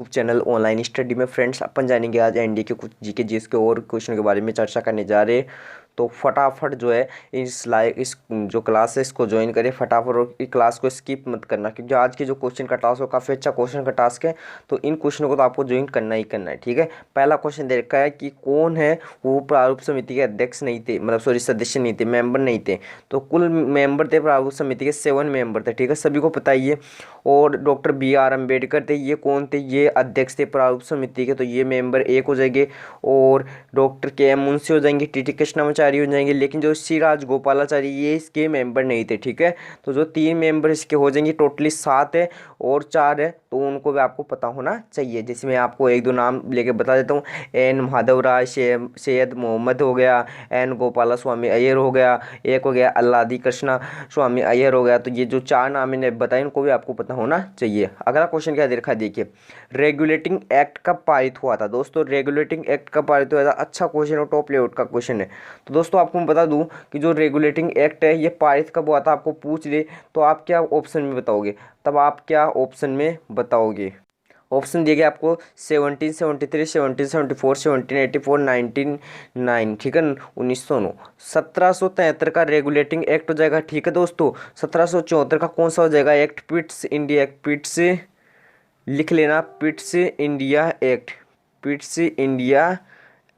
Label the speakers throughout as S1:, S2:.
S1: YouTube channel online study में friends अपन जानेंगे आज एनडीए के कुछ जीके जीएस के और क्वेश्चन के बारे में चर्चा करने जा रहे हैं। तो फटाफट जो है इस जो क्लास है इसको ज्वाइन करें फटाफट और इस क्लास को स्किप मत करना, क्योंकि आज के जो क्वेश्चन का टास्क है काफ़ी अच्छा क्वेश्चन का टास्क है। तो इन क्वेश्चनों को तो आपको ज्वाइन करना ही करना है, ठीक है। पहला क्वेश्चन दे रखा है कि कौन है वो प्रारूप समिति के अध्यक्ष नहीं थे, मतलब सॉरी सदस्य नहीं थे, मेंबर नहीं थे। तो कुल मेंबर थे प्रारूप समिति के 7 मेंबर थे, ठीक है, सभी को पता ही है। और डॉक्टर बी आर अम्बेडकर थे, ये कौन थे, ये अध्यक्ष थे प्रारूप समिति के, तो ये मेंबर 1 हो जाएंगे। और डॉक्टर के एम मुंशी हो जाएंगे, टी टी कृष्णाचार्य हो जाएंगे, लेकिन जो श्री राजगोपालाचारी ये इसके मेंबर नहीं थे, ठीक है। तो जो 3 मेंबर इसके हो जाएंगे, टोटली 7 है और 4 है, तो उनको भी आपको पता होना चाहिए। जैसे मैं आपको 1-2 नाम लेके बता देता हूँ। एन माधव राय, सैयद मोहम्मद हो गया, एन गोपाला स्वामी अय्यर हो गया, एक हो गया अल्लादी कृष्णा स्वामी अय्यर हो गया। तो ये जो 4 नाम मैंने बताए इनको भी आपको पता होना चाहिए। अगला क्वेश्चन क्या दे रखा है, देखिए रेगुलेटिंग एक्ट कब पारित हुआ था। दोस्तों रेगुलेटिंग एक्ट कब पारित हुआ था, अच्छा क्वेश्चन और टॉप लेवल का क्वेश्चन है। तो दोस्तों आपको मैं बता दूं कि जो रेगुलेटिंग एक्ट है ये पारित कब हुआ था, आपको पूछ ले तो आप क्या ऑप्शन में बताओगे, तब आप क्या ऑप्शन में बताओगे। ऑप्शन दिए गए आपको 1773, 1774, 1784, 1909, ठीक है, 1909। 1773 का रेगुलेटिंग एक्ट हो जाएगा, ठीक है दोस्तों। 1774 का कौन सा हो जाएगा एक्ट, पिट्स इंडिया एक्ट, पिट्स लिख लेना, Pitt's India act, Pitt's India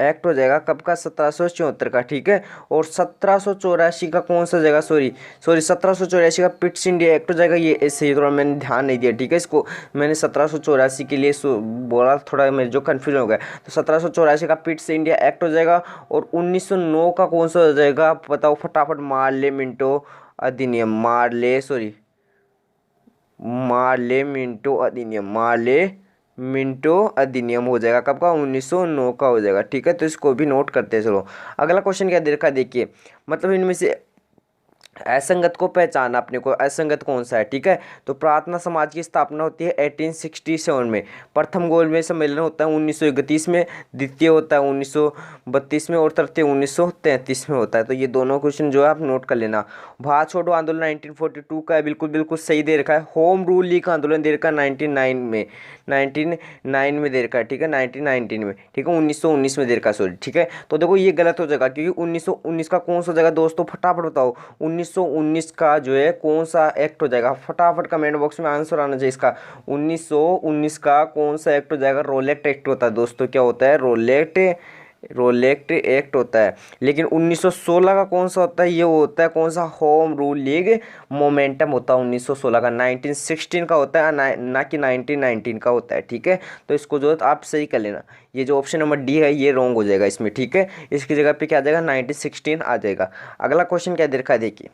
S1: act हो जाएगा कब का, 1774 का, ठीक है। और 1784 का कौन सा जाएगा, सॉरी 1784 का पिट्स इंडिया एक्ट हो जाएगा। ये ऐसे ही थोड़ा मैंने ध्यान नहीं दिया, ठीक है, इसको मैंने 1784 के लिए बोला, थोड़ा मेरे जो कन्फ्यूजन हो गया। तो 1784 का पिट्स इंडिया एक्ट हो जाएगा। और 1909 का कौन सा हो जाएगा बताओ फटाफट, मार्ले मिंटो अधिनियम, मार्ले मिंटो अधिनियम, मार्ले मिंटो अधिनियम हो जाएगा कब का, 1909 का हो जाएगा, ठीक है। तो इसको भी नोट करते हैं। चलो अगला क्वेश्चन क्या दे रखा है, देखिए मतलब इनमें से असंगत को पहचाना अपने को, असंगत कौन सा है, ठीक है। तो प्रार्थना समाज की स्थापना होती है 1867 में। प्रथम गोलमेज सम्मेलन होता है 1931 में, द्वितीय होता है 1932 में और तृतीय 1933 में होता है। तो ये दोनों क्वेश्चन जो है आप नोट कर लेना। भारत छोड़ो आंदोलन 1942 का है, बिल्कुल बिल्कुल सही दे रखा है। होम रूल लीग आंदोलन दे रखा है 1909 में दे रखा है, ठीक है, 1919 में, ठीक है, 1919 में दे रखा है, सॉरी, ठीक है। तो देखो ये गलत हो जाएगा, क्योंकि 1919 का कौन सा हो जाएगा दोस्तों, फटाफट बताओ। 1919 का जो है कौन सा एक्ट हो जाएगा, फटाफट कमेंट बॉक्स में आंसर आना चाहिए इसका। 1919 का कौन सा एक्ट हो जाएगा, रोलेक्ट एक्ट होता है दोस्तों, क्या होता है, रोलेक्ट एक्ट होता है। लेकिन 1916 का कौन सा होता है, ये होता है कौन सा, होम रूल लीग मोमेंटम होता है 1916 का। 1916 का होता है ना कि 1919 का होता है, ठीक है। तो इसको जो आप सही कर लेना। ये जो ऑप्शन नंबर डी है ये रॉन्ग हो जाएगा इसमें, ठीक है। इसकी जगह पे क्या आ जाएगा, 1916 आ जाएगा। अगला क्वेश्चन क्या दे रखा है, देखिए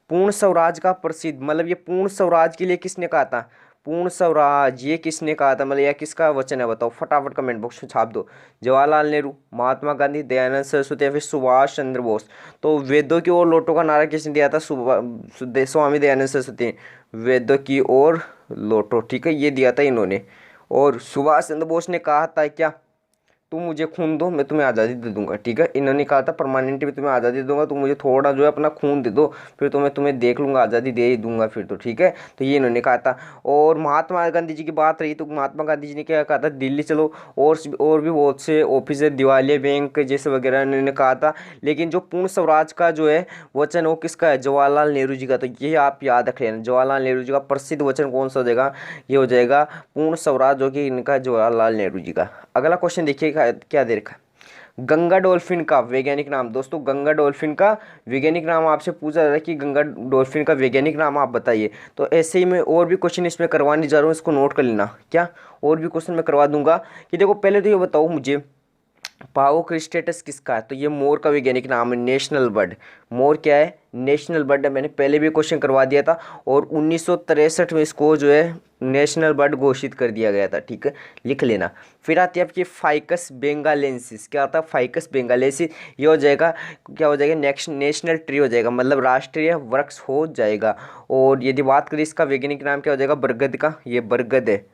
S1: पूर्ण स्वराज का प्रसिद्ध, मतलब ये पूर्ण स्वराज के लिए किसने कहा था, पूर्ण स्वराज ये किसने कहा था, मतलब यह किसका वचन है बताओ, फटाफट कमेंट बॉक्स में छाप दो। जवाहरलाल नेहरू, महात्मा गांधी, दयानंद सरस्वती या फिर सुभाष चंद्र बोस। तो वेदों की ओर लौटो का नारा किसने दिया था, स्वामी दयानंद सरस्वती। वेदों की ओर लौटो, ठीक है, ये दिया था इन्होंने। और सुभाष चंद्र बोस ने कहा था क्या, तुम मुझे खून दो मैं तुम्हें आज़ादी दे दूंगा, ठीक है। इन्होंने कहा था परमानेंट भी तुम्हें आज़ादी दूंगा, तुम मुझे थोड़ा जो है अपना खून दे दो, फिर तो मैं तुम्हें देख लूंगा, आज़ादी दे ही दूंगा फिर तो, ठीक है। तो ये इन्होंने कहा था। और महात्मा गांधी जी की बात रही तो महात्मा गांधी जी ने क्या कहा था, दिल्ली चलो। और भी बहुत से ऑफिस है, दिवालिया बैंक जैसे वगैरह इन्होंने कहा था। लेकिन जो पूर्ण स्वराज का जो है वचन वो किसका है, जवाहरलाल नेहरू जी का। तो ये आप याद रख लेना, जवाहरलाल नेहरू जी का प्रसिद्ध वचन कौन सा हो जाएगा, ये हो जाएगा पूर्ण स्वराज, जो कि इनका जवाहरलाल नेहरू जी का। अगला क्वेश्चन देखिए क्या दे रखा है, गंगा डॉल्फिन का वैज्ञानिक नाम। दोस्तों गंगा डॉल्फिन का वैज्ञानिक नाम आपसे पूछा जा रहा है कि गंगा डॉल्फिन का वैज्ञानिक नाम आप बताइए। तो ऐसे ही मैं और भी क्वेश्चन इसमें करवाने जा रहा हूँ, इसको नोट कर लेना। क्या और भी क्वेश्चन मैं करवा दूंगा कि देखो पहले तो ये बताओ मुझे, पाओ क्रिस्टेटस किसका है। तो ये मोर का वैज्ञानिक नाम है, नेशनल बर्ड। मोर क्या है, नेशनल बर्ड है, मैंने पहले भी क्वेश्चन करवा दिया था। और 1963 में इसको जो है नेशनल बर्ड घोषित कर दिया गया था, ठीक है, लिख लेना। फिर आती है आपकी फाइकस बेंगालेंसिस, क्या आता है, फाइकस बेंगालेंसिस। ये हो जाएगा क्या हो जाएगा, नेक्स्ट नेशनल ट्री हो जाएगा, मतलब राष्ट्रीय वृक्ष हो जाएगा। और यदि बात करें इसका वैज्ञानिक नाम क्या हो जाएगा, बरगद का, ये बरगद है,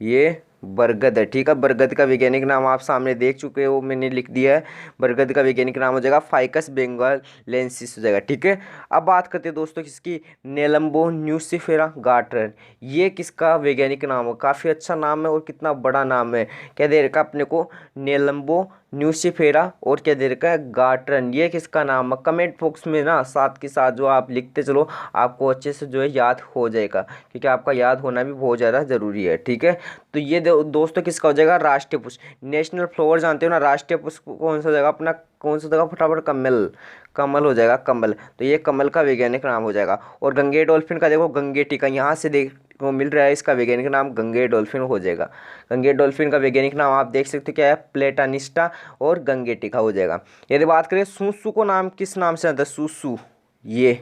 S1: ये बरगद है, ठीक है। बरगद का वैज्ञानिक नाम आप सामने देख चुके हो, मैंने लिख दिया है। बरगद का वैज्ञानिक नाम हो जाएगा फाइकस बेंगालेंसिस हो जाएगा, ठीक है। अब बात करते हैं दोस्तों किसकी, नेलम्बो न्यूसिफेरा गार्टनर। ये किसका वैज्ञानिक नाम है, काफ़ी अच्छा नाम है और कितना बड़ा नाम है। क्या दे रखा अपने को, नेलम्बो न्यूसिफेरा और क्या दे रखा है, गार्टन। ये किसका नाम है, कमेंट बॉक्स में ना साथ के साथ जो आप लिखते चलो, आपको अच्छे से जो है याद हो जाएगा, क्योंकि आपका याद होना भी बहुत ज़्यादा ज़रूरी है, ठीक है। तो ये दोस्तों किसका हो जाएगा, राष्ट्रीय पुष्प। नेशनल फ्लावर जानते हो ना, राष्ट्रीय पुष्प कौन सा जाएगा अपना, कौन सा जाएगा फटाफट, कमल। कमल हो जाएगा, कमल। तो ये कमल का वैज्ञानिक नाम हो जाएगा। और गंगे डॉल्फिन का देखो, गंगे टीका यहाँ से देख को मिल रहा है, इसका वैज्ञानिक नाम गंगे डॉल्फिन हो जाएगा। गंगे डॉल्फिन का वैज्ञानिक नाम आप देख सकते हो क्या है, प्लेटानिस्टा और गंगे टीका हो जाएगा। यदि बात करें सूसू को नाम किस नाम से आता है, सूसू, ये,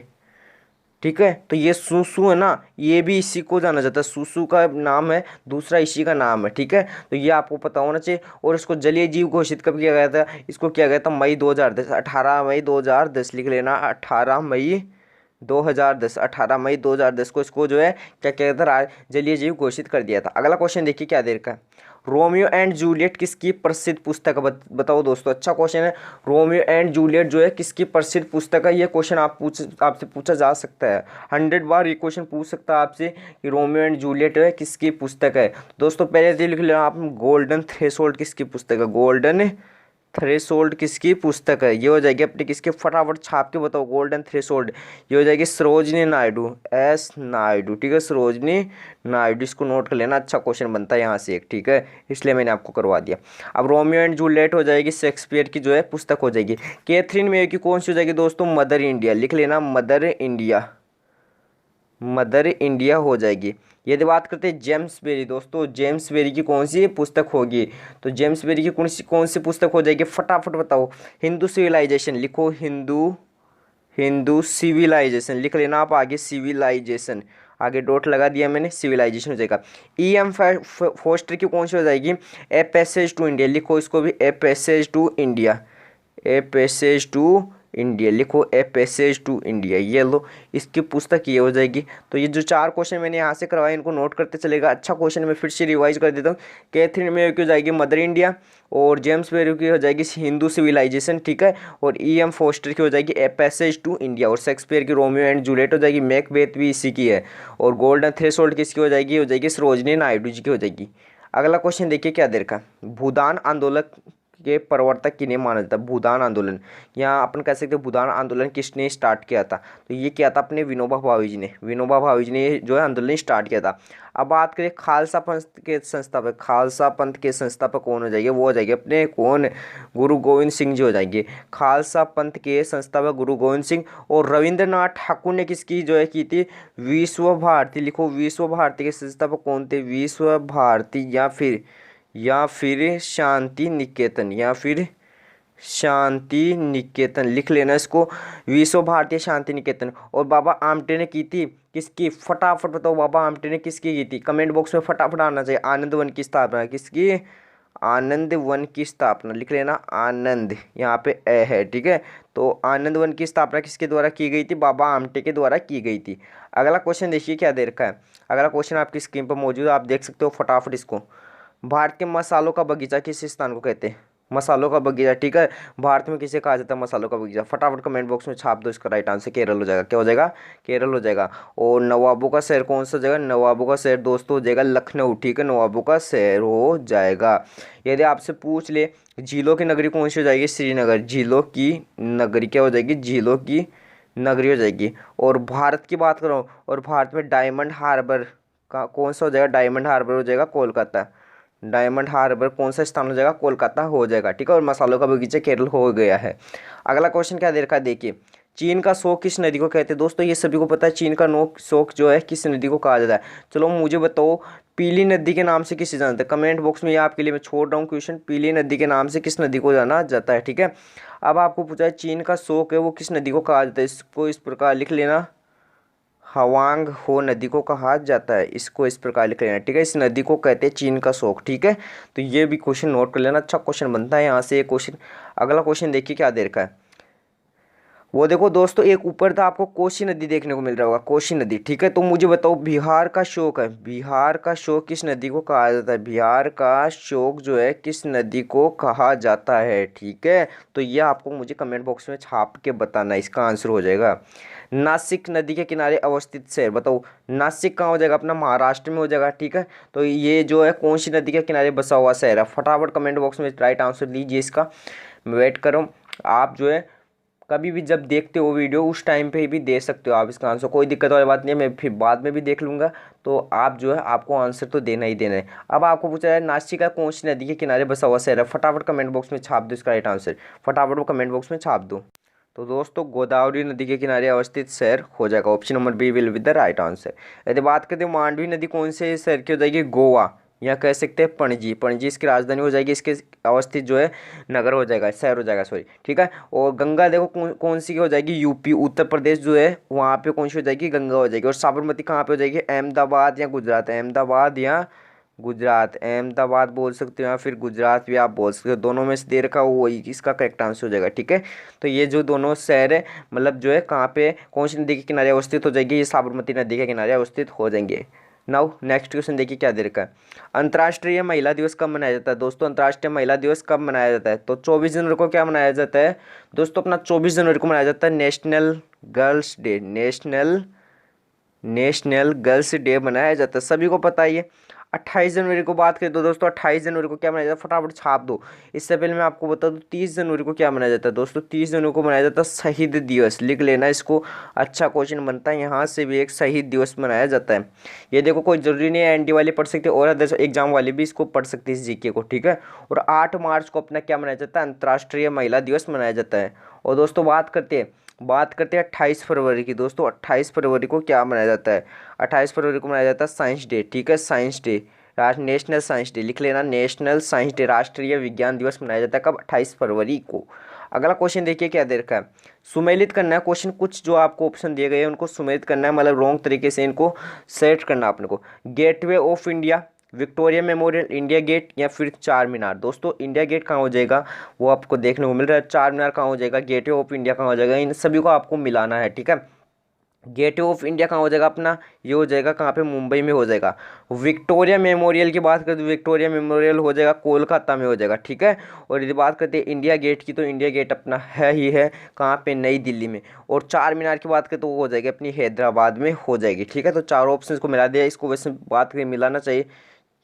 S1: ठीक है। तो ये सूसू है ना, ये भी इसी को जाना जाता है, सूसू का नाम है, दूसरा इसी का नाम है, ठीक है। तो ये आपको पता होना चाहिए। और इसको जलीय जीव घोषित कब किया गया था, इसको किया गया था मई 2010, 18 मई 2010 लिख लेना, 18 मई 2010, 18 मई 2010 को इसको जो है क्या किया था, जलीय जीव घोषित कर दिया था। अगला क्वेश्चन देखिए क्या दे रखा है, रोमियो एंड जूलियट किसकी प्रसिद्ध पुस्तक है, बताओ दोस्तों, अच्छा क्वेश्चन है। रोमियो एंड जूलियट जो है किसकी प्रसिद्ध पुस्तक है, ये क्वेश्चन आपसे पूछा जा सकता है। 100 बार ये क्वेश्चन पूछ सकता है आपसे कि रोमियो एंड जूलियट है किसकी पुस्तक है। दोस्तों पहले तो लिख लेना आप, गोल्डन थ्रेशोल्ड किसकी पुस्तक है, गोल्डन थ्रेशोल्ड किसकी पुस्तक है। ये हो जाएगी अपने किसके, फटाफट छाप के बताओ, गोल्डन थ्रेशोल्ड। ये हो जाएगी सरोजनी नायडू, एस नायडू, ठीक है, सरोजनी नायडू। इसको नोट कर लेना, अच्छा क्वेश्चन बनता है यहाँ से एक, ठीक है, इसलिए मैंने आपको करवा दिया। अब रोमियो एंड जूलियट हो जाएगी, शेक्सपियर की जो है पुस्तक हो जाएगी। कैथरीन मेयर की कौन सी हो जाएगी दोस्तों, मदर इंडिया, लिख लेना, मदर इंडिया, मदर इंडिया हो जाएगी। यदि बात करते हैं जेम्स बेरी, दोस्तों जेम्स बेरी की कौन सी पुस्तक होगी, तो जेम्स बेरी की कौन सी पुस्तक हो जाएगी, फटाफट बताओ। हिंदू सिविलाइजेशन लिखो, हिंदू सिविलाइजेशन लिख लेना आप, आगे सिविलाइजेशन, आगे डॉट लगा दिया मैंने, सिविलाइजेशन हो जाएगा। E.M. फोस्टर की कौन सी हो जाएगी, ए पैसेज टू इंडिया, लिखो इसको भी, a passage to India, a passage to India लिखो, ए पैसेज टू इंडिया, ये लो, इसकी पुस्तक ये हो जाएगी। तो ये जो 4 क्वेश्चन मैंने यहाँ से करवाए इनको नोट करते चलेगा। अच्छा क्वेश्चन मैं फिर से रिवाइज कर देता हूँ। कैथरीन मेयर की हो जाएगी मदर इंडिया, और जेम्स बेरी की हो जाएगी हिंदू सिविलाइजेशन, ठीक है, और E.M. फोस्टर की हो जाएगी ए पैसेज टू इंडिया, और शेक्सपियर की रोमियो एंड जूलियट हो जाएगी, मैकबेथ भी इसी की है, और गोल्डन थ्रेशोल्ड किसकी हो जाएगी सरोजनी नायडू जी की हो जाएगी। अगला क्वेश्चन देखिए क्या देर का, भूदान आंदोलन के प्रवर्तक किन्हें माना जाता है, भूदान आंदोलन, यहाँ अपन कह सकते हैं भूदान आंदोलन किसने स्टार्ट किया था, तो ये किया था अपने विनोबा भावे जी ने, विनोबा भावे जी ने जो है आंदोलन स्टार्ट किया था। अब बात करें खालसा पंथ के संस्थापक, खालसा पंथ के संस्थापक कौन हो जाएंगे, वो हो जाएंगे अपने कौन, गुरु गोविंद सिंह जी हो जाएंगे। खालसा पंथ के संस्थापक गुरु गोविंद सिंह, और रविंद्रनाथ ठाकुर ने किसकी जो है की थी, विश्व भारती, लिखो विश्व भारती के संस्थापक कौन थे, विश्व भारती या फिर शांति निकेतन, या फिर शांति निकेतन लिख लेना इसको, विश्व भारतीय शांति निकेतन। और बाबा आमटे ने की थी किसकी, फटाफट बताओ, बाबा आमटे ने किसकी की थी, कमेंट बॉक्स में फटाफट आना चाहिए। आनंद वन की स्थापना किसकी, आनंद वन की स्थापना लिख लेना, आनंद यहाँ पे ए है, ठीक है। तो आनंद वन की स्थापना किसके द्वारा की गई थी, बाबा आमटे के द्वारा की गई थी। अगला क्वेश्चन देखिए क्या दे रखा है, अगला क्वेश्चन आपकी स्क्रीन पर मौजूद है, आप देख सकते हो फटाफट इसको। भारत के मसालों का बगीचा किस स्थान को कहते हैं, मसालों का बगीचा, ठीक है, भारत में किसे कहा जाता है मसालों का बगीचा, फटाफट कमेंट बॉक्स में छाप दो, इसका राइट आंसर केरल हो जाएगा, क्या हो जाएगा, केरल हो जाएगा। और नवाबों का शहर कौन सा जगह, नवाबों का शहर दोस्तों हो जाएगा लखनऊ, ठीक है, नवाबों का शहर हो जाएगा। यदि आपसे पूछ ले झीलों की नगरी कौन सी हो जाएगी, श्रीनगर, झीलों की नगरी क्या हो जाएगी, झीलों की नगरी हो जाएगी। और भारत की बात करो, और भारत में डायमंड हार्बर का कौन सा हो जाएगा, डायमंड हार्बर हो जाएगा कोलकाता, डायमंड हार्बर कौन सा स्थान हो जाएगा, कोलकाता हो जाएगा, ठीक है। और मसालों का बगीचा केरल हो गया है। अगला क्वेश्चन क्या दे रखा है देखिए, चीन का शोक किस नदी को कहते हैं, दोस्तों ये सभी को पता है, चीन का शोक जो है किस नदी को कहा जाता है। चलो मुझे बताओ, पीली नदी के नाम से किसे जानते हैं, कमेंट बॉक्स में ये आपके लिए मैं छोड़ रहा हूँ क्वेश्चन, पीली नदी के नाम से किस नदी को जाना जाता है, ठीक है। अब आपको पूछा है चीन का शोक है वो किस नदी को कहा जाता है, इसको इस प्रकार लिख लेना, हवांग हो नदी को कहा जाता है, इसको इस प्रकार लिख लेना, ठीक है, इस नदी को कहते हैं चीन का शोक, ठीक है। तो ये भी क्वेश्चन नोट कर लेना, अच्छा क्वेश्चन बनता है यहाँ से ये क्वेश्चन। अगला क्वेश्चन देखिए क्या दे रखा है, वो देखो दोस्तों, एक ऊपर था आपको कोसी नदी देखने को मिल रहा होगा, कोसी नदी, ठीक है। तो मुझे बताओ, बिहार का शोक है, बिहार का शोक किस नदी को कहा जाता है, बिहार का शोक जो है किस नदी को कहा जाता है, ठीक है। तो ये आपको मुझे कमेंट बॉक्स में छाप के बताना, इसका आंसर हो जाएगा नासिक नदी के किनारे अवस्थित शहर। बताओ नासिक कहाँ हो जाएगा, अपना महाराष्ट्र में हो जाएगा, ठीक है। तो ये जो है कौन सी नदी के किनारे बसा हुआ शहर है, फटाफट कमेंट बॉक्स में राइट आंसर दीजिए इसका। मैं वेट करूँ, आप जो है कभी भी जब देखते हो वीडियो उस टाइम पे भी दे सकते हो आप इसका आंसर, कोई दिक्कत वाली बात नहीं है, मैं फिर बाद में भी देख लूँगा। तो आप जो है आपको आंसर तो देना ही देना है। अब आपको पूछा है नासिक का कौन सी नदी के किनारे बसा हुआ शहर है, फटाफट कमेंट बॉक्स में छाप दो इसका राइट आंसर, फटाफट वो कमेंट बॉक्स में छाप दो। तो दोस्तों गोदावरी नदी के किनारे अवस्थित शहर हो जाएगा, option number B will with the right answer. यदि बात करते हैं मांडवी नदी कौन से शहर की हो जाएगी, गोवा, या कह सकते हैं पणजी, पणजी इसकी राजधानी हो जाएगी, इसके अवस्थित जो है नगर हो जाएगा, शहर हो जाएगा, सॉरी, ठीक है। और गंगा देखो कौन सी की हो जाएगी, यूपी, उत्तर प्रदेश जो है वहाँ पे कौन सी हो जाएगी, गंगा हो जाएगी। और साबरमती कहाँ पे हो जाएगी, अहमदाबाद या गुजरात, अहमदाबाद या गुजरात, अहमदाबाद बोल सकते हो या फिर गुजरात भी आप बोल सकते हो, दोनों में से दे रखा हो वही इसका करेक्ट आंसर हो जाएगा, ठीक है। तो ये जो दोनों शहर है मतलब जो है कहाँ पे कौन सी नदी के किनारे अवस्थित हो जाएगी, ये साबरमती नदी के किनारे अवस्थित हो जाएंगे। नाउ नेक्स्ट क्वेश्चन देखिए क्या दे रखा है, अंतर्राष्ट्रीय महिला दिवस कब मनाया जाता है। दोस्तों अंतर्राष्ट्रीय महिला दिवस कब मनाया जाता है, तो 24 जनवरी को क्या मनाया जाता है दोस्तों, अपना 24 जनवरी को मनाया जाता है national girls day, national national girls day मनाया जाता है, सभी को पता ही है। 28 जनवरी को बात करें तो दोस्तों 28 जनवरी को क्या मनाया जाता है, फटाफट छाप दो। इससे पहले मैं आपको बता दूं 30 जनवरी को क्या मनाया जाता है दोस्तों, 30 जनवरी को मनाया जाता है शहीद दिवस, लिख लेना इसको, अच्छा क्वेश्चन बनता है यहाँ से भी, एक शहीद दिवस मनाया जाता है। ये देखो कोई जरूरी नहीं है एनडी वाले पढ़ सकते और अदर एग्जाम वाले भी इसको पढ़ सकते हैं इस जीके को, ठीक है। और 8 मार्च को अपना क्या मनाया जाता है, अंतर्राष्ट्रीय महिला दिवस मनाया जाता है। और दोस्तों बात करते हैं 28 फरवरी की। दोस्तों 28 फरवरी को क्या मनाया जाता है, 28 फरवरी को मनाया जाता है साइंस डे, ठीक है, science day, national science day, लिख लेना नेशनल साइंस डे, राष्ट्रीय विज्ञान दिवस मनाया जाता है कब, 28 फरवरी को। अगला क्वेश्चन देखिए क्या दे रखा है, सुमेलित करना है क्वेश्चन, कुछ जो आपको ऑप्शन दिए गए हैं उनको सुमेलित करना है, मतलब रॉन्ग तरीके से इनको सेट करना अपने को। Gateway of India, Victoria Memorial, India Gate या फिर चार मीनार। दोस्तों इंडिया गेट कहाँ हो जाएगा वो आपको देखने को मिल रहा है, चार मीनार कहाँ हो जाएगा, गेटवे ऑफ इंडिया कहाँ हो जाएगा, इन सभी को आपको मिलाना है, ठीक है। गेटवे ऑफ इंडिया कहाँ हो जाएगा अपना, ये हो जाएगा कहाँ पे, मुंबई में हो जाएगा। विक्टोरिया मेमोरियल की बात करें तो विक्टोरिया मेमोरियल हो जाएगा कोलकाता में हो जाएगा, ठीक है। और यदि बात करते हैं इंडिया गेट की तो इंडिया गेट अपना है ही है कहाँ पे, नई दिल्ली में। और चार मीनार की बात करें तो वो हो जाएगी अपनी हैदराबाद में हो जाएगी, ठीक है। तो चारों ऑप्शन को मिला दिया, इसको वैसे बात करें मिलाना चाहिए,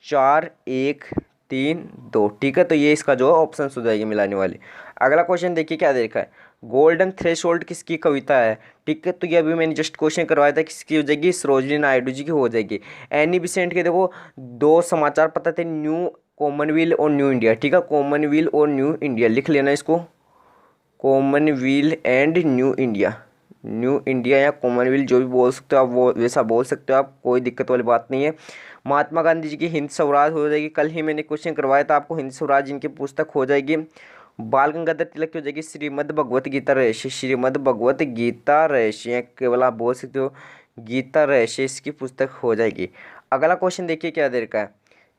S1: 4 1 3 2, ठीक है। तो ये इसका जो ऑप्शन हो जाएगी मिलाने वाली। अगला क्वेश्चन देखिए क्या देखा है, गोल्डन थ्रेशोल्ड किसकी कविता है, ठीक है। तो ये अभी मैंने जस्ट क्वेश्चन करवाया था, किसकी हो जाएगी, सरोजिनी नायडू जी की हो जाएगी। एनी बिसेंट के देखो दो समाचार पता थे, न्यू कॉमनवेल्थ और न्यू इंडिया, ठीक है, कॉमनवेल्थ और न्यू इंडिया, लिख लेना इसको, Commonwealth and new India, new India या कॉमनवेल्थ जो भी बोल सकते हो आप वो वैसा बोल सकते हो आप, कोई दिक्कत वाली बात नहीं है। महात्मा गांधी जी की हिंद स्वराज हो जाएगी, कल ही मैंने क्वेश्चन करवाया था आपको, हिंद स्वराज इनकी पुस्तक हो जाएगी। बाल गंगाधर तिलक की हो जाएगी श्रीमद् भगवत गीता रहस्य, श्रीमद् भगवत गीता रहस्य, केवल आप बोल सकते हो गीता रहस्य, इसकी पुस्तक हो जाएगी। अगला क्वेश्चन देखिए क्या दे रखा है,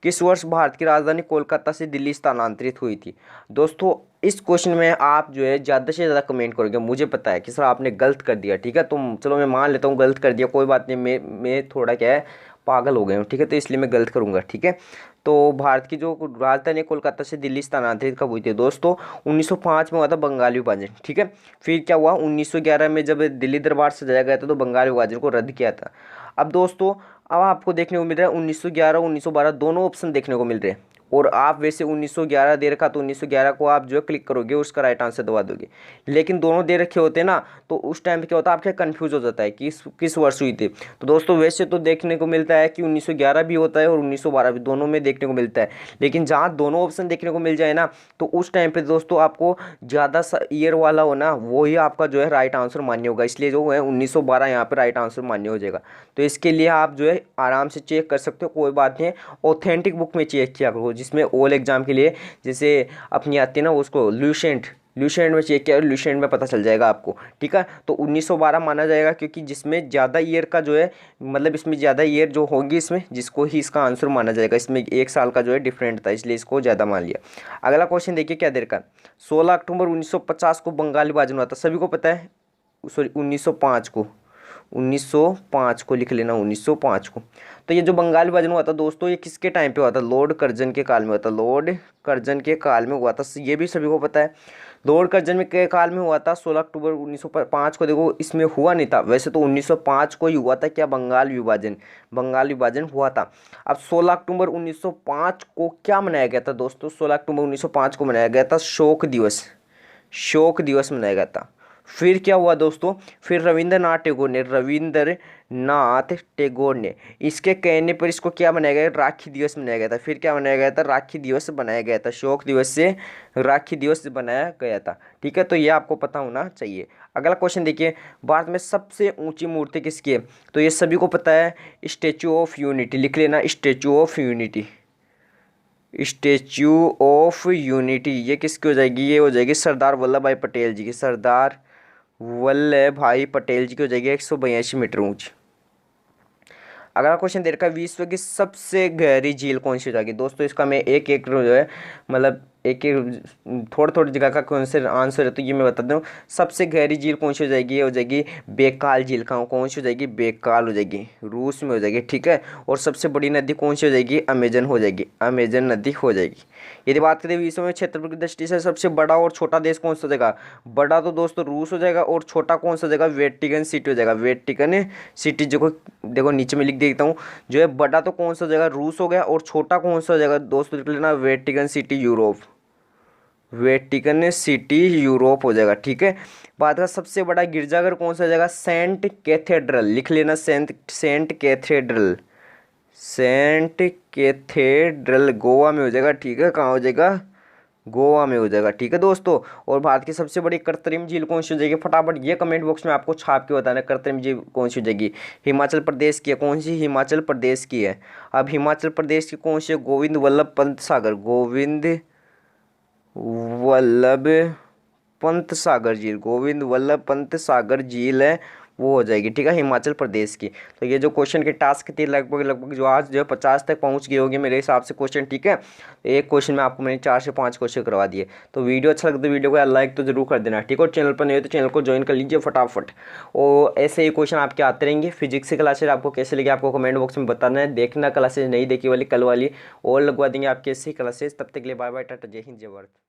S1: किस वर्ष भारत की राजधानी कोलकाता से दिल्ली स्थानांतरित हुई थी। दोस्तों इस क्वेश्चन में आप जो है ज़्यादा से ज़्यादा कमेंट करोगे, मुझे पता है कि सर आपने गलत कर दिया, ठीक है। तो चलो मैं मान लेता हूँ गलत कर दिया, कोई बात नहीं, मैं थोड़ा क्या है पागल हो गए हूँ, ठीक है, तो इसलिए मैं गलत करूँगा, ठीक है। तो भारत की जो राजधानी कोलकाता से दिल्ली स्थानांतरित कब हुई थी दोस्तों, 1905 में हुआ था बंगाल विभाजन, ठीक है। फिर क्या हुआ 1911 में जब दिल्ली दरबार सजाया गया था तो बंगाल विभाजन को रद्द किया था। अब दोस्तों अब आपको देखने को मिल रहा है 1911 1912 दोनों ऑप्शन देखने को मिल रहे हैं, और आप वैसे 1911 दे रखा तो 1911 को आप जो है क्लिक करोगे उसका राइट आंसर दबा दोगे, लेकिन दोनों दे रखे होते हैं ना तो उस टाइम पे क्या होता है आपके कंफ्यूज हो जाता है कि किस वर्ष हुई थी। तो दोस्तों वैसे तो देखने को मिलता है कि 1911 भी होता है और 1912 भी, दोनों में देखने को मिलता है, लेकिन जहाँ दोनों ऑप्शन देखने को मिल जाए ना तो उस टाइम पर दोस्तों आपको ज़्यादा ईयर वाला हो ना वो ही आपका जो है राइट आंसर मान्य होगा, इसलिए जो है 1912 यहाँ पर राइट आंसर मान्य हो जाएगा। तो इसके लिए आप जो है आराम से चेक कर सकते हो, कोई बात नहीं है, ऑथेंटिक बुक में चेक किया करो जिसमें ऑल एग्जाम के लिए जैसे अपनी आती है ना उसको ल्यूसेंट में चेक किया, ल्यूसेंट में पता चल जाएगा आपको, ठीक है। तो 1912 माना जाएगा क्योंकि जिसमें ज़्यादा ईयर का जो है मतलब इसमें ज़्यादा ईयर जो होगी इसमें जिसको ही इसका आंसर माना जाएगा, इसमें 1 साल का जो है डिफरेंट था इसलिए इसको ज़्यादा मान लिया। अगला क्वेश्चन देखिए क्या देर का, 16 अक्टूबर 1950 को बंगाल विभाजन हुआ था, सभी को पता है सॉरी 1905 को, 1905 को लिख लेना, 1905 को। तो ये जो बंगाल विभाजन हुआ था दोस्तों, ये किसके टाइम पे हुआ था? लॉर्ड कर्जन के काल में हुआ था, लॉर्ड कर्जन के काल में हुआ था, ये भी सभी को पता है। लॉर्ड कर्जन में के काल में हुआ था 16 अक्टूबर 1905 को। देखो इसमें हुआ नहीं था, वैसे तो 1905 को ही हुआ था क्या, बंगाल विभाजन, बंगाल विभाजन हुआ था। अब 16 अक्टूबर 1905 को क्या मनाया गया था दोस्तों? 16 अक्टूबर 1905 को मनाया गया था शोक दिवस, शोक दिवस मनाया गया था। फिर क्या हुआ दोस्तों? फिर रविंद्रनाथ टैगोर ने इसके कहने पर इसको क्या बनाया गया? राखी दिवस मनाया गया था। फिर क्या बनाया गया था? राखी दिवस बनाया गया था, शोक दिवस से राखी दिवस बनाया गया था। ठीक है, तो ये आपको पता होना चाहिए। अगला क्वेश्चन देखिए, भारत में सबसे ऊंची मूर्ति किसकी है? तो ये सभी को पता है, स्टैचू ऑफ यूनिटी, लिख लेना statue of unity, statue of unity. ये किसकी हो जाएगी? ये हो जाएगी सरदार वल्लभ भाई पटेल जी की, सरदार वल्लभ भाई पटेल जी की हो जाएगी 182 मीटर ऊंची। अगला क्वेश्चन दे रखा है, विश्व की सबसे गहरी झील कौन सी हो जाएगी? दोस्तों इसका मैं एक एक जो है मतलब एक एक थोड़ी थोड़ी जगह का कौन से आंसर है तो ये मैं बता दूँ। सबसे गहरी झील कौन सी हो जाएगी? ये हो जाएगी बेकाल झील। कौन सी हो जाएगी? बेकाल हो जाएगी, रूस में हो जाएगी। ठीक है, और सबसे बड़ी नदी कौन सी हो जाएगी? अमेजन हो जाएगी, अमेजन नदी हो जाएगी। यदि बात करें विश्व में क्षेत्रफल की दृष्टि से सबसे बड़ा और छोटा देश कौन सा हो जाएगा? बड़ा तो दोस्तों रूस हो जाएगा, और छोटा कौन सा हो जाएगा? वेटिकन सिटी हो जाएगा, वेटिकन सिटी। जो देखो नीचे में लिख देता हूँ, जो है बड़ा तो कौन सा हो जाएगा? रूस हो गया, और छोटा कौन सा हो जाएगा दोस्तों? लिख लेना Vatican city Europe, Vatican city Europe हो जाएगा। ठीक है, बात का सबसे बड़ा गिरजाघर कौन सा हो जाएगा? सेंट कैथेड्रल, लिख लेना saint cathedral, saint cathedral Goa में हो जाएगा। ठीक है, कहाँ हो जाएगा? गोवा में हो जाएगा। ठीक है दोस्तों, और भारत की सबसे बड़ी कृत्रिम झील कौन सी हो जाएगी? फटाफट ये कमेंट बॉक्स में आपको छाप के बताना, कृत्रिम झील कौन सी हो जाएगी? हिमाचल प्रदेश की है। कौन सी? हिमाचल प्रदेश की है। अब हिमाचल प्रदेश की कौन सी है? गोविंद वल्लभ पंत सागर, गोविंद वल्लभ पंत सागर झील, गोविंद वल्लभ पंत सागर झील है, वो हो जाएगी। ठीक है, हिमाचल प्रदेश की। तो ये जो क्वेश्चन के टास्क थे लगभग लगभग जो आज जो 50 तक पहुंच गए होंगे मेरे हिसाब से क्वेश्चन। ठीक है, एक क्वेश्चन में आपको मैंने 4 से 5 क्वेश्चन करवा दिए। तो वीडियो अच्छा लगता है वीडियो को लाइक तो जरूर कर देना। ठीक है, और चैनल पर नहीं हो तो चैनल को ज्वाइन कर लीजिए फटाफट, और ऐसे ही क्वेश्चन आपके आते रहेंगे। फिजिक्स की क्लासेज आपको कैसे लगे आपको कमेंट बॉक्स में बताना है। देखना क्लासेज नहीं देखी वाली, कल वाली और लगवा देंगे आपके ऐसी क्लासेज। तब तक के लिए बाय बाय, टाटा, जय हिंद, जय भारत।